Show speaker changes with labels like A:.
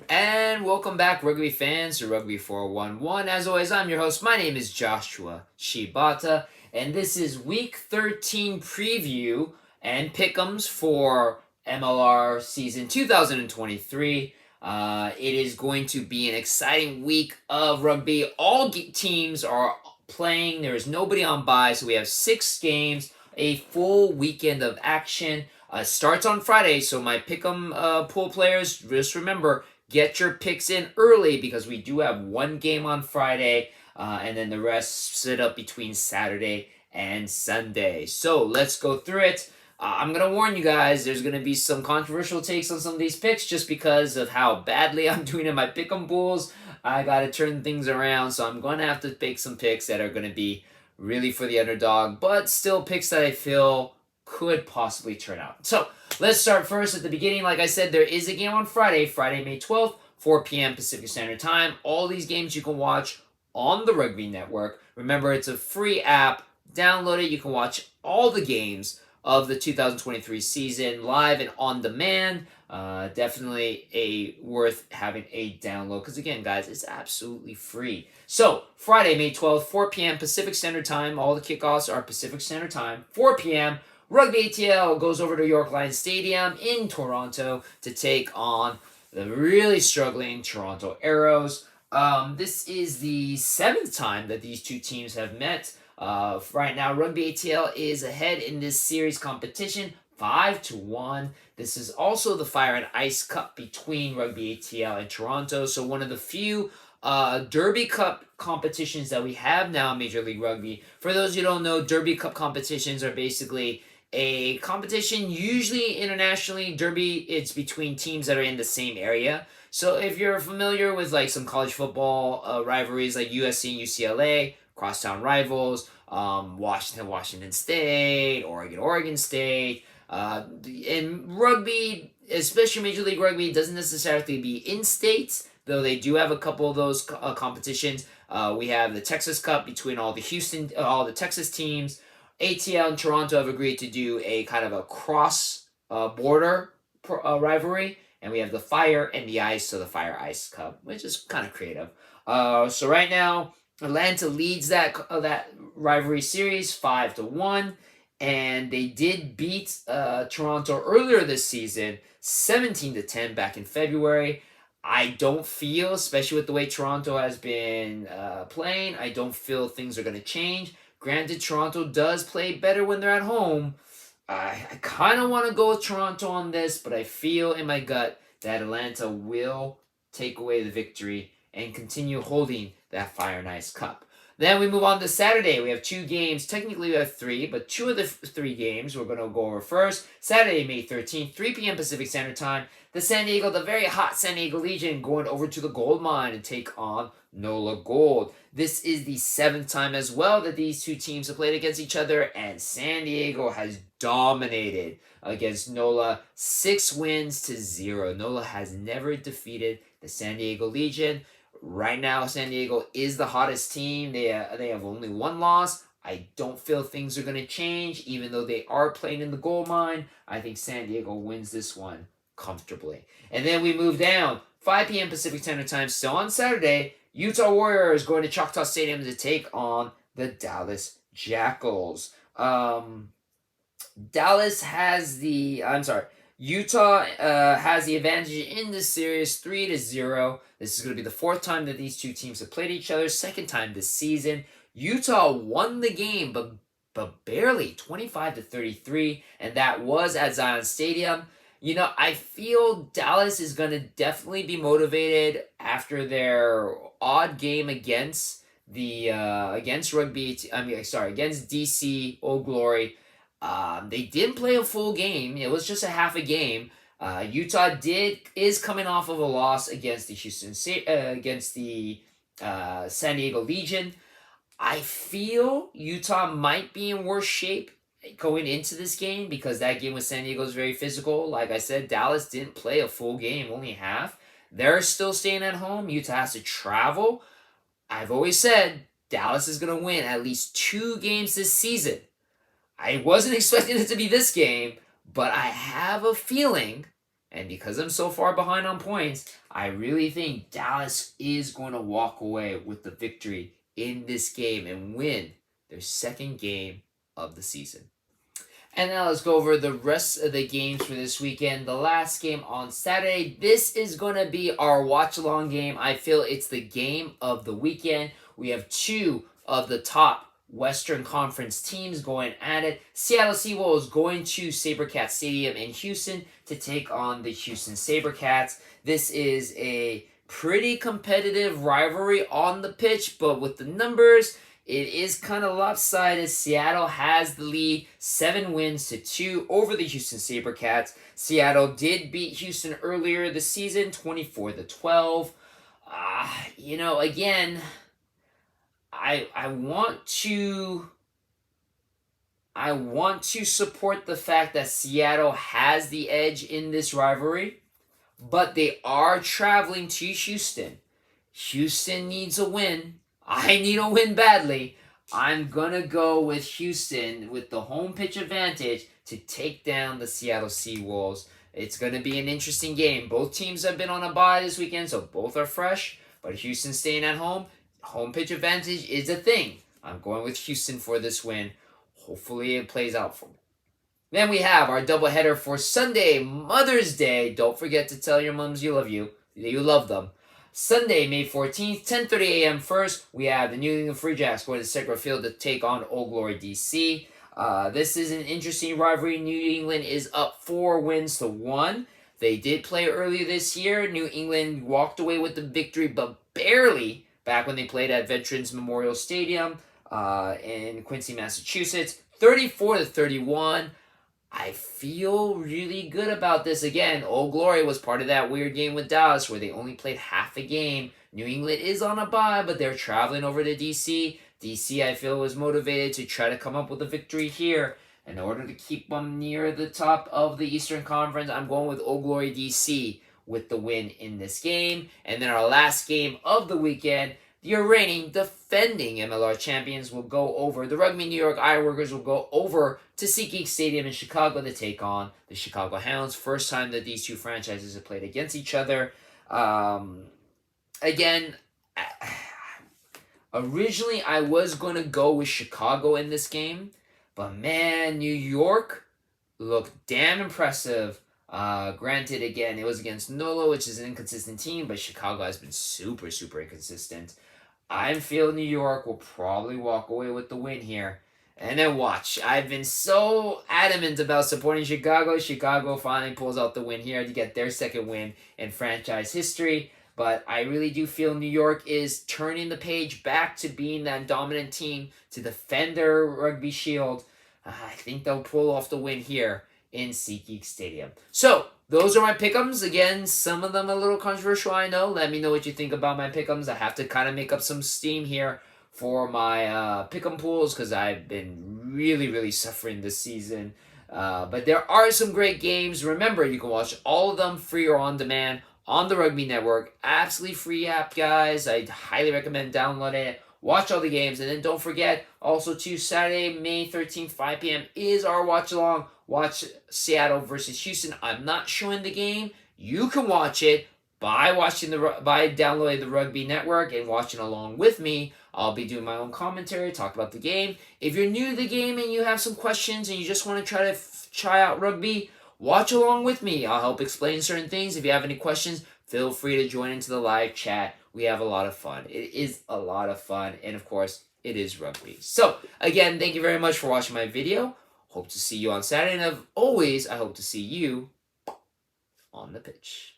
A: And welcome back, rugby fans, to Rugby411. As always, I'm your host. My name is Joshua Shibata, and this is Week 13 preview and pick'ems for MLR season 2023. It is going to be an exciting week of rugby. All teams are playing. There is nobody on bye, so we have 6 games, a full weekend of action. Starts on Friday, so my pick'em pool players, just remember, get your picks in early because we do have one game on Friday, and then the rest sit up between Saturday and Sunday. So let's go through it. I'm going to warn you guys, there's going to be some controversial takes on some of these picks just because of how badly I'm doing in my pick'em pools. I got to turn things around, so I'm going to have to pick some picks that are going to be really for the underdog, but still picks that I feel could possibly turn out. So let's start first at the beginning. Like I said, there is a game on Friday, May 12th, 4 p.m. Pacific Standard Time. All these games you can watch on the Rugby Network. Remember, it's a free app. Download it. You can watch all the games of the 2023 season live and on demand. Definitely worth having a download because, again, guys, it's absolutely free. So Friday, May 12th, 4 p.m. Pacific Standard Time. All the kickoffs are Pacific Standard Time, 4 p.m. Rugby ATL goes over to York Lions Stadium in Toronto to take on the really struggling Toronto Arrows. This is the 7th time that these two teams have met. Right now, Rugby ATL is ahead in this series competition, 5-1. This is also the Fire and Ice Cup between Rugby ATL and Toronto, so one of the few Derby Cup competitions that we have now in Major League Rugby. For those who don't know, Derby Cup competitions are basically a competition, usually internationally. Derby, it's between teams that are in the same area. So if you're familiar with like some college football rivalries like USC and UCLA, crosstown rivals, Washington State, Oregon State, and rugby, especially Major League Rugby, doesn't necessarily be in states, though they do have a couple of those competitions. We have the Texas Cup between all the Texas teams. ATL and Toronto have agreed to do a kind of a cross-border rivalry, and we have the Fire and the Ice, so the Fire Ice Cup, which is kind of creative. So right now, Atlanta leads that rivalry series 5-1, and they did beat Toronto earlier this season 17-10 back in February. I don't feel, especially with the way Toronto has been playing, I don't feel things are going to change. Granted, Toronto does play better when they're at home. I kind of want to go with Toronto on this, but I feel in my gut that Atlanta will take away the victory and continue holding that Fire and Ice Cup. Then we move on to Saturday. We have 2 games. Technically, we have 3, but 2 of the 3 games we're going to go over first. Saturday, May 13th, 3 p.m. Pacific Standard Time. The very hot San Diego Legion going over to the gold mine and take on NOLA Gold. This is the 7th time as well that these two teams have played against each other, and San Diego has dominated against NOLA, 6-0. NOLA has never defeated the San Diego Legion. Right now, San Diego is the hottest team. They have only 1 loss. I don't feel things are going to change, even though they are playing in the gold mine. I think San Diego wins this one comfortably. And then we move down, 5 p.m. Pacific Standard Time, still on Saturday. Utah Warriors going to Choctaw Stadium to take on the Dallas Jackals. Utah has the advantage in this series, 3-0. This is going to be the 4th time that these two teams have played each other, 2nd time this season. Utah won the game, but barely, 25-33, and that was at Zion Stadium. You know, I feel Dallas is going to definitely be motivated after their odd game against against DC Old Glory. They didn't play a full game. It was just a half a game. Utah is coming off of a loss against the San Diego Legion. I feel Utah might be in worse shape going into this game because that game with San Diego is very physical. Like I said, Dallas didn't play a full game, only half. They're still staying at home. Utah has to travel. I've always said Dallas is going to win at least 2 games this season. I wasn't expecting it to be this game, but I have a feeling, And because I'm so far behind on points, I really think Dallas is going to walk away with the victory in this game and win their second game of the season. And now let's go over the rest of the games for this weekend. The last game on Saturday. This is going to be our watch-along game. I feel it's the game of the weekend. We have two of the top Western Conference teams going at it. Seattle Seawolves going to SaberCats Stadium in Houston to take on the Houston SaberCats. This is a pretty competitive rivalry on the pitch, but with the numbers, it is kind of lopsided. Seattle has the lead, 7 wins to 2 over the Houston SaberCats. Seattle did beat Houston earlier this season, 24-12. Again, I want to support the fact that Seattle has the edge in this rivalry, but they are traveling to Houston. Houston needs a win. I need a win badly. I'm going to go with Houston with the home pitch advantage to take down the Seattle Seawolves. It's going to be an interesting game. Both teams have been on a bye this weekend, so both are fresh. But Houston staying at home, home pitch advantage is a thing. I'm going with Houston for this win. Hopefully it plays out for me. Then we have our doubleheader for Sunday, Mother's Day. Don't forget to tell your moms you love them. Sunday, May 14th, 10:30 a.m. first, we have the New England Free Jacks going to Segra Field to take on Old Glory DC. This is an interesting rivalry. New England is up 4 wins to 1. They did play earlier this year. New England walked away with the victory, but barely, back when they played at Veterans Memorial Stadium in Quincy, Massachusetts. 34-31. I feel really good about this. Again, Old Glory was part of that weird game with Dallas where they only played half a game. New England is on a bye, but they're traveling over to DC. DC, I feel, was motivated to try to come up with a victory here. In order to keep them near the top of the Eastern Conference, I'm going with Old Glory DC with the win in this game. And then our last game of the weekend, the reigning, defending MLR champions will go over. The Rugby New York Ironworkers will go over to SeatGeek Stadium in Chicago to take on the Chicago Hounds. First time that these two franchises have played against each other. Again, originally I was going to go with Chicago in this game. But man, New York looked damn impressive. Granted, again, it was against NOLA, which is an inconsistent team, but Chicago has been super, super inconsistent. I'm feeling New York will probably walk away with the win here. And then watch. I've been so adamant about supporting Chicago. Chicago finally pulls out the win here to get their second win in franchise history. But I really do feel New York is turning the page back to being that dominant team to defend their rugby shield. I think they'll pull off the win here in SeatGeek Stadium. So, those are my pick'ems. Again, some of them a little controversial, I know. Let me know what you think about my pick'ems. I have to kind of make up some steam here for my pick'em pools because I've been really, really suffering this season. But there are some great games. Remember, you can watch all of them free or on demand on the Rugby Network. Absolutely free app, guys. I highly recommend downloading it. Watch all the games. And then don't forget, also too, Saturday, May 13th, 5 p.m. is our watch-along. Watch Seattle versus Houston. I'm not showing the game. You can watch it by downloading the Rugby Network and watching along with me. I'll be doing my own commentary, talk about the game. If you're new to the game and you have some questions and you just want to try out rugby, watch along with me. I'll help explain certain things. If you have any questions, feel free to join into the live chat. We have a lot of fun. It is a lot of fun. And of course, it is rugby. So, again, thank you very much for watching my video. Hope to see you on Saturday. And as always, I hope to see you on the pitch.